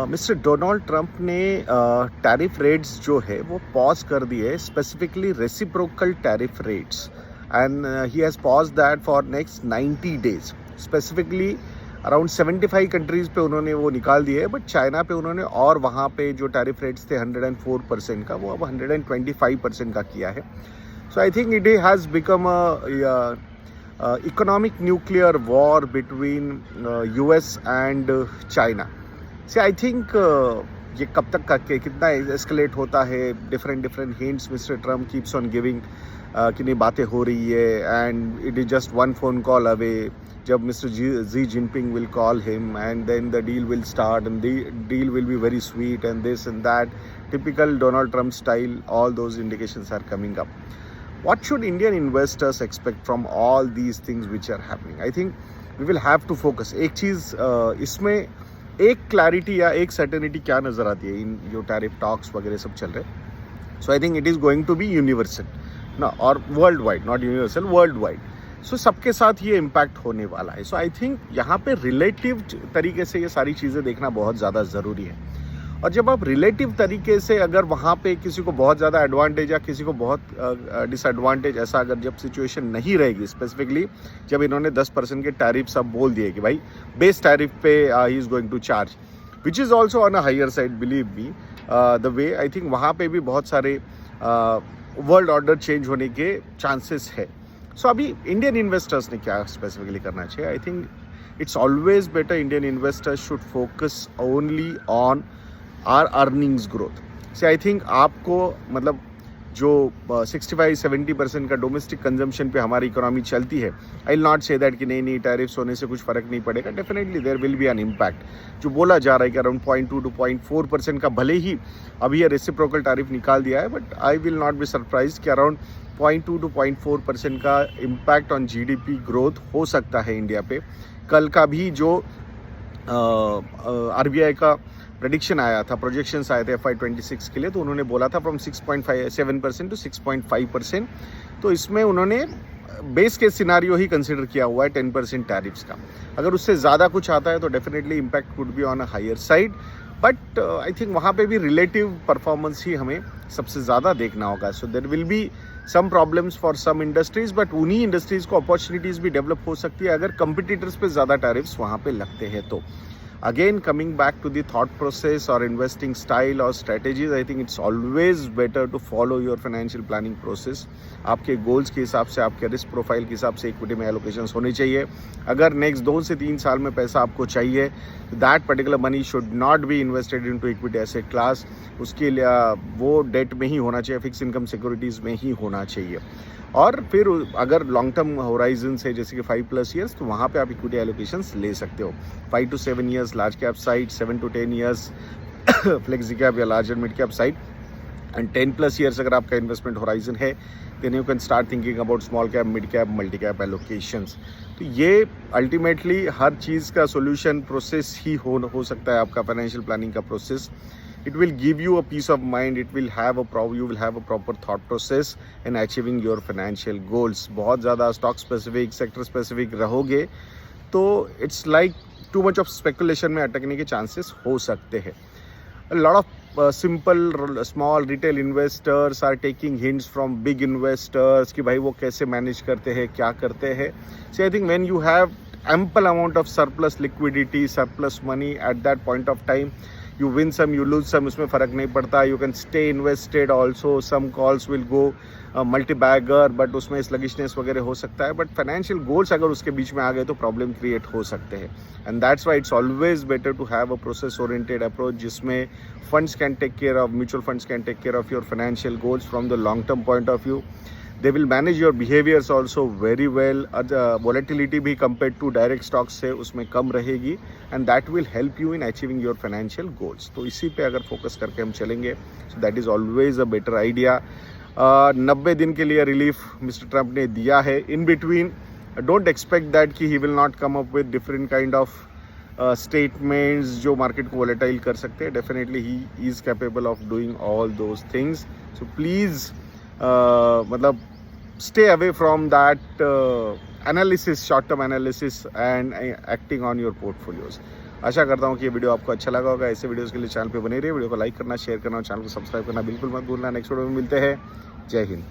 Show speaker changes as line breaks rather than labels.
Mister Donald Trump ने tariff rates जो है वो पॉज कर दिए, specifically reciprocal tariff rates, and he has pause that for next 90 days. Specifically around 75 countries पे उन्होंने वो निकाल दिए, बट चाइना पे उन्होंने और वहाँ पे जो टैरिफ रेट्स थे 104% का, वो अब 125% का किया है। So I think it has become economic nuclear war between US and China. See I think ये कब तक का कितना एस्केलेट होता है, different hints mister Trump keeps on giving कि नहीं बातें हो रही है, and it is just one phone call away. जब mister Xi Jinping will call him and then the deal will start and the deal will be very sweet and this and that, typical Donald Trump style, all those indications are coming up. What should Indian investors expect from all these things which are happening? I think we will have to focus. एक चीज़ इसमें एक clarity या एक certainty क्या नज़र आती है इन जो टैरिफ टॉक्स वगैरह सब चल रहे हैं. So I think it is going to be universal ना, और world wide, not universal, world wide. So सबके साथ ये इम्पैक्ट होने वाला है. सो आई थिंक यहाँ पे रिलेटिव तरीके से ये सारी चीज़ें देखना बहुत ज़्यादा ज़रूरी है. और जब आप रिलेटिव तरीके से अगर वहाँ पे किसी को बहुत ज़्यादा एडवांटेज या किसी को बहुत डिसएडवांटेज, ऐसा अगर जब सिचुएशन नहीं रहेगी, स्पेसिफिकली जब इन्होंने 10% के टैरिफ्स अब बोल दिए कि भाई बेस टैरिफ पे he is going to charge, which is also on a higher side, believe me the way. I think वहाँ पे भी बहुत सारे वर्ल्ड ऑर्डर चेंज होने के चांसेस है. सो अभी इंडियन इन्वेस्टर्स ने क्या स्पेसिफिकली करना चाहिए? I think it's always better Indian investors should focus only on our earnings growth. Say I think आपको मतलब जो 65-70% का डोमेस्टिक कंजम्पशन पे हमारी इकोनॉमी चलती है, I will not say that कि नहीं टैरिफ्स होने से कुछ फ़र्क नहीं पड़ेगा. Definitely there will be an impact. जो बोला जा रहा है कि अराउंड 0.2 to 0.4% का, भले ही अभी ये रेसिप्रोकल टैरिफ निकाल दिया है, but I will not be surprise कि अराउंड 0.2 to 0.4% का इम्पैक्ट ऑन GDP ग्रोथ हो सकता है इंडिया पे. कल का भी जो RBI का प्रेडिक्शन आया था, प्रोजेक्शंस आए थे FY26 के लिए, तो उन्होंने बोला था फ्रॉम 6.7% to 6.5%. तो इसमें उन्होंने बेस केस सिनारियो ही कंसिडर किया हुआ है 10% टैरिफ्स का. अगर उससे ज़्यादा कुछ आता है तो definitely impact could be on a higher side, but I think वहाँ पे भी रिलेटिव परफॉर्मेंस ही हमें सबसे ज़्यादा देखना होगा. So there will be some problems for some industries, but उन्हीं इंडस्ट्रीज़ को अपॉर्चुनिटीज़ भी डेवलप हो सकती है अगर कंपिटिटर्स पे ज़्यादा टैरिफ्स वहाँ पे लगते हैं तो. Again, coming back to the thought process or investing style or strategies, I think it's always better to follow your financial planning process. आपके गोल्स के हिसाब से, आपके रिस्क प्रोफाइल के हिसाब से इक्विटी में एलोकेशंस होनी चाहिए. अगर नेक्स्ट 2 से 3 साल में पैसा आपको चाहिए, that particular money should not be invested into equity asset class. उसके लिए वो डेट में ही होना चाहिए, फिक्स इनकम सिक्योरिटीज़ में ही होना चाहिए. और फिर अगर लॉन्ग टर्म होराइजन है जैसे कि 5+ ईयर्स, तो वहाँ पे आप इक्विटी एलोकेशंस ले सकते हो. 5 to 7 years large cap side, 7 to 10 years flexi cap या larger mid cap side, and 10+ years अगर आपका इन्वेस्टमेंट होराइजन है, then you can start thinking about small cap, mid cap, multi cap allocations. तो ये ultimately हर चीज़ का solution process ही हो सकता है आपका फाइनेंशियल प्लानिंग का process. It will give you a peace of mind. It will have you will have a proper thought process in achieving your financial goals. बहुत ज़्यादा stock specific, sector specific रहोगे तो it's like too much of speculation में अटकने के chances हो सकते हैं. A lot of simple small retail investors are taking hints from big investors कि भाई वो कैसे manage करते हैं, क्या करते हैं. So I think when you have ample amount of surplus liquidity, surplus money at that point of time, you win some, you lose some, उसमें फ़र्क नहीं पड़ता. You can stay invested also. Some calls will go multi-bagger, but उसमें sluggishness वगैरह हो सकता है. But financial goals अगर उसके बीच में आ गए तो problem create हो सकते हैं. And that's why it's always better to have a process-oriented approach जिसमें funds can take care of, mutual funds can take care of your financial goals from the long-term point of view. They will manage your behaviors also very well. Volatility भी compared to direct stocks से उसमें कम रहेगी, and that will help you in achieving your financial goals. तो इसी पे अगर focus करके हम चलेंगे, so that is always a better idea. 90 दिन के लिए रिलीफ मिस्टर ट्रम्प ने दिया है. In between don't expect that कि he will not come up with different kind of statements जो मार्केट को वोलेटाइल कर सकते हैं. Definitely he is capable of doing all those things. So please मतलब stay away from that analysis, short-term analysis, and acting on your portfolios. आशा करता हूँ कि ये वीडियो आपको अच्छा लगा होगा। ऐसे वीडियोज़ के लिए चैनल पे बने रहिए, वीडियो को लाइक करना, शेयर करना और चैनल को सब्सक्राइब करना बिल्कुल मत भूलना। नेक्स्ट वीडियो में मिलते हैं। जय हिंद।